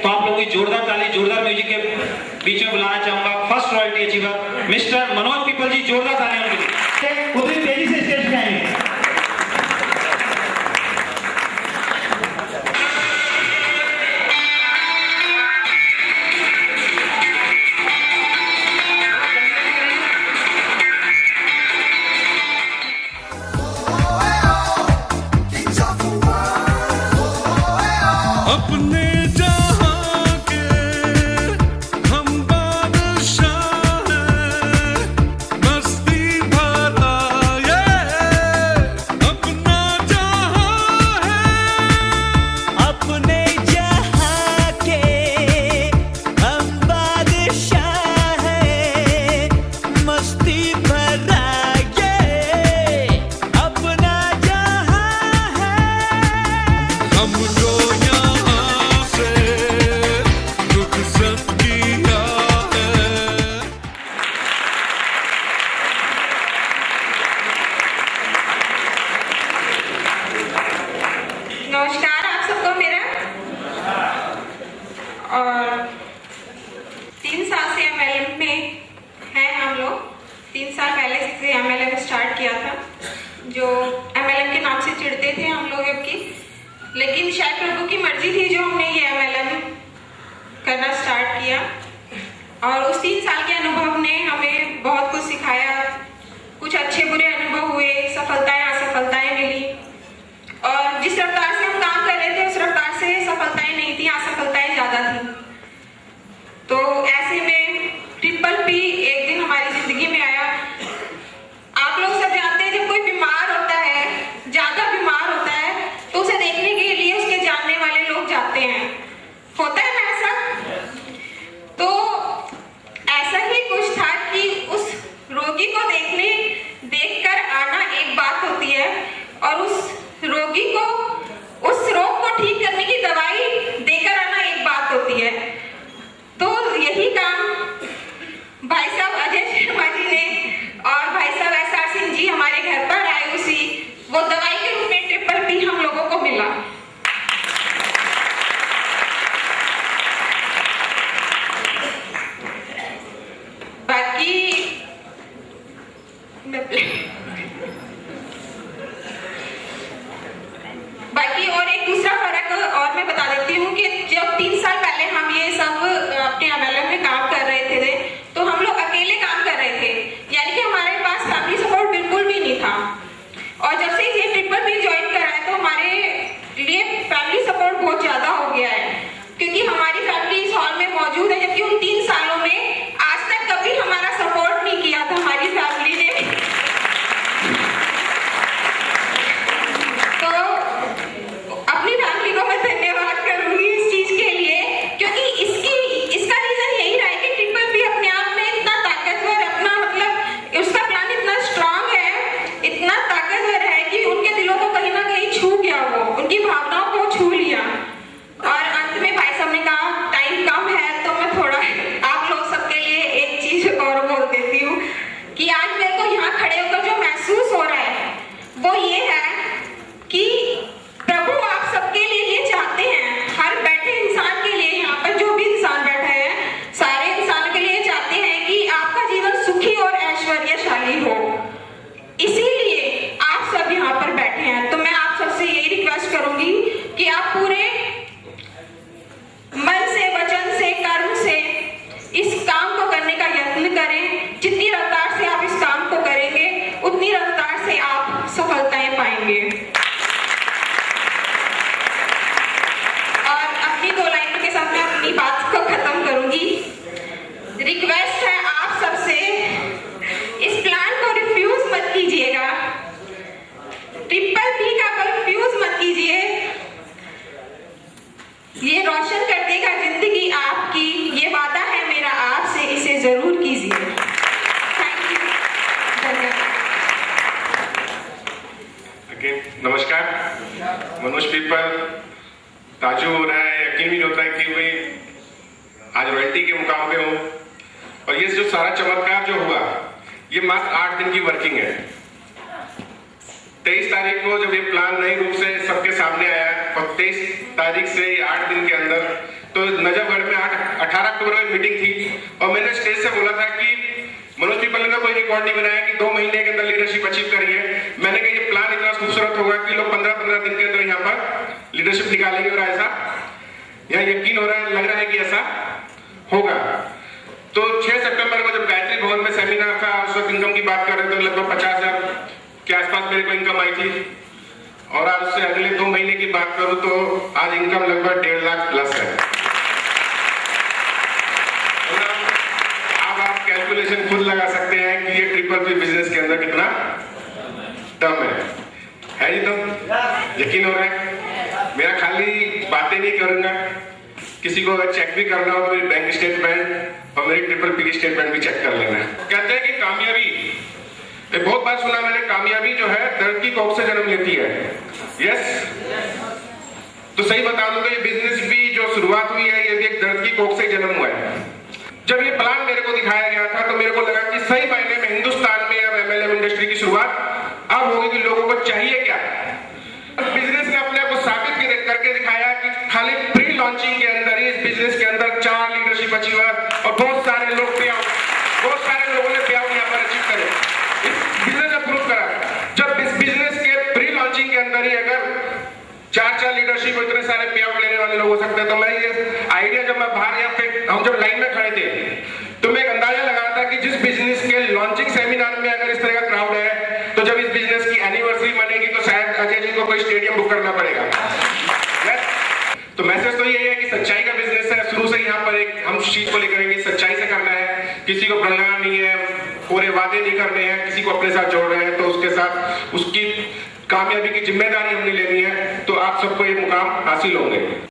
तो आप लोगों की जोरदार ताली, जोरदार म्यूजिक के बीच में बुलाना चाहूंगा first royalty achiever mister Manoj Pipal ji. जोरदार ताली उनके लिए। उतनी तेजी से स्टेज पे आएंगे। अपने जहां के हम बादशाह हैं, मस्ती भरा ये अपना जहां है। अपने जहां के हम बादशाह हैं, मस्ती भरा ये अपना जहां है। हम जो यहाँ से रुखसत किया है। नमस्कार आप सबको मेरा। और 3 साल से एमएलएम में हैं हम लोग। 3 साल पहले से एमएलएम स्टार्ट किया था। जो एमएलएम के नाम से चिढ़ते थे हम लोग की, लेकिन शायद प्रभु की मर्जी थी जो हमने ये एमएलएम करना स्टार्ट किया। और उस 3 साल के अनुभव ने हमें बहुत कुछ सिखाया। कुछ अच्छे बुरे अनुभव हुए, सफलताएं असफलताएं मिली। और जिस रफ्तार से हम काम कर रहे थे उस रफ्तार से सफलताएं नहीं थी, असफलताएं ज्यादा थी। तो ऐसे में ट्रिपल पी एक दिन हमारी जिंदगी में आया। आप लोग सब जानते हैं जब कोई बीमार होता है, ज्यादा बीमार होता है, तो उसे देखने के लिए उसके जानने वाले लोग जाते हैं। होता है ना ऐसा? तो ऐसा ही कुछ था कि उस रोगी को देखकर आना एक बात होती है, और उस रोगी को उस रोग को ठीक करने की दवाई देकर आना एक बात होती है। तो यही काम भाई साहब अजय शर्मा जी ने और भाई साहब एसआर सिंह जी हमारे घर पर आए, उसी वो दवाई के रूप में ट्रिपल पी हम लोगों को मिला। बाकी और एक दूसरा फर्क और मैं बता देती हूँ कि जब 3 साल पहले हम ये सब अपने एमएलएम में काम कर रहे थे तो हम लोग अकेले काम कर रहे थे, यानी कि हमारे पास फैमिली सपोर्ट बिल्कुल भी नहीं था। और जब से ये ट्रिपल पी ज्वाइन करा है तो हमारे लिए फैमिली सपोर्ट बहुत ज्यादा हो गया है, क्योंकि हमारी फैमिली इस हॉल में मौजूद है, जबकि उन 3 सालों में आज तक कभी हमारा सपोर्ट नहीं किया था हमारी फैमिली ने। तो अपनी फैमिली को मैं धन्यवाद करूंगी इस चीज के लिए, क्योंकि इसका रीजन यही रहा है कि ट्रिपल पी अपने आप में इतना ताकतवर, अपना मतलब उसका प्लान इतना स्ट्रांग है, इतना ताकतवर है कि उनके दिलों को कहीं ना कहीं छू गया, वो उनकी भावनाओं को छू लिया। और अंत में भाई साहब ने कहा टाइम कम है तो मैं थोड़ा आप लोग सबके लिए एक चीज और बोल देती हूँ कि आज मेरे को यहाँ खड़े होकर जो महसूस हो रहा है वो ये है कि प्रभु आप सबके लिए ये चाहते हैं, हर बैठे इंसान के लिए, यहाँ पर जो भी इंसान बैठा है सारे इंसानों के लिए चाहते हैं कि आपका जीवन सुखी और ऐश्वर्यशाली हो। इसीलिए आप सब यहाँ पर बैठे हैं। तो मैं आप सबसे यही रिक्वेस्ट करूंगी कि आप पूरे मन से, वचन से, कर्म से इस काम को करने का यत्न करें। जितनी रफ्तार से आप इस काम को करेंगे उतनी रफ्तार से आप सफलताएं पाएंगे। और अपनी 2 लाइनों के साथ मैं अपनी बात को खत्म करूंगी। रिक्वेस्ट है आप सबसे, इस प्लान को रिफ्यूज मत कीजिएगा, ट्रिपल पी का रिफ्यूज मत कीजिए। ये रोशन कर देगा जिंदगी आपकी, ये वादा है मेरा आपसे, इसे जरूर कीजिए। थैंक यू, धन्यवाद। नमस्कार, मनोज पीपल। ताज्जुब हो रहा है, यकीन भी नहीं होता है कि मैं आज रॉयल्टी के मुकाम पे हूँ। और ये जो सारा चमत्कार जो हुआ ये मात्र 8 दिन की वर्किंग है। 23 तारीख को जब ये प्लान नई रूप से सबके सामने आया और 23 तारीख से 8 दिन के अंदर तो नजर अक्टूबर में मीटिंग थी और मैंने स्टेज से बोला था कि मनोज पीपल ने तो कोई रिकॉर्ड नहीं बनाया कि 2 महीने के अंदर लीडरशिप अचीव करी है। मैंने कहा ये प्लान इतना खूबसूरत होगा कि लोग 15-15 दिन के अंदर यहाँ पर लीडरशिप निकालेंगे और ऐसा यहाँ यकीन हो रहा है, लग रहा है कि ऐसा होगा। तो 6 सितंबर को जब गायत्री भवन में सेमिनार था, उस वक्त इनकम की बात कर रहे थे, लगभग 50,000 के आसपास मेरे को इनकम आई थी। और आज उससे अगले 2 महीने की बात करूं तो आज इनकम लगभग 1.5 लाख प्लस है। अब आप कैलकुलेशन खुद लगा सकते हैं कि ये ट्रिपल बिजनेस के अंदर कितना दम है जी? दम यकीन हो रहा है? मेरा खाली बातें नहीं करूंगा, किसी को अगर चेक भी करना हो तो मेरी बैंक स्टेटमेंट और मेरी ट्रिपल पी स्टेटमेंट भी चेक कर लेना है। कहते हैं कि कामयाबी, बहुत बार सुना मैंने, कामयाबी जो है दर्द की कोख से जन्म लेती है। यस, तो सही बता दूं तो ये बिजनेस भी जो शुरुआत हुई है ये भी एक दर्द की कोख से जन्म हुआ है। जब ये प्लान मेरे को दिखाया गया था तो मेरे को लगा कि सही मायने में हिंदुस्तान में अब एमएलएम इंडस्ट्री की शुरुआत अब होगी कि लोगों को चाहिए क्या। बिजनेस ने अपने आप को साबित करके दिखाया कि खाली प्री लॉन्चिंग के अंदर ही इस बिजनेस के अंदर 4 लीडरशिप अचीवर और बहुत सारे लोगों ने पे आउट यहाँ पर अचीव करे। बिजनेस ने प्रूव करा। जब इस बिजनेस के प्री लॉन्चिंग के अंदर ही अगर 4 लीडरशिप और इतने सारे पे आउट लेने वाले लोग हो सकते हैं, तो मैं ये आइडिया जब मैं बाहर यहाँ पे हम जब लाइन में खड़े थे तो मैं एक अंदाजा लगा रहा था कि जिस बिजनेस के लॉन्चिंग सेमिनार में अगर इस तरह का क्राउड है तो जब इस बिजनेस की एनिवर्सरी मनेगी तो शायद अजय जी को कोई स्टेडियम बुक करना पड़ेगा। तो मैसेज तो यही है कि सच्चाई का बिजनेस है, शुरू से यहाँ पर एक हम चीज को लेकर कि सच्चाई से करना है, किसी को भ्रमना नहीं है, पूरे वादे नहीं करने हैं, किसी को अपने साथ जोड़ रहे हैं तो उसके साथ उसकी कामयाबी की जिम्मेदारी हमने लेनी है, तो आप सबको ये मुकाम हासिल होंगे।